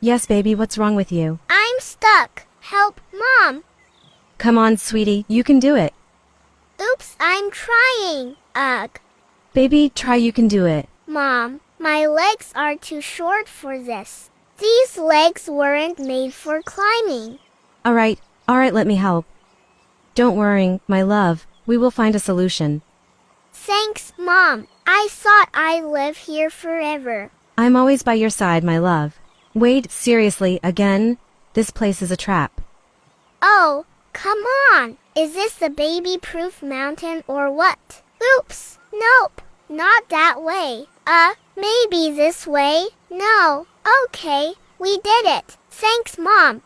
Yes, baby, what's wrong with you? I'm stuck. Help, Mom. Come on, sweetie, you can do it. Oops, I'm trying. Ugh. Baby, try, you can do it. Mom, my legs are too short for this. These legs weren't made for climbing. Alright, let me help. Don't worry, my love, we will find a solution. Thanks, Mom. I thought I'd live here forever. I'm always by your side, my love. Wait, seriously, again? This place is a trap. Oh, come on. Is this the baby-proof mountain or what? Oops, nope, not that way. Maybe this way? No. Okay, we did it. Thanks, Mom.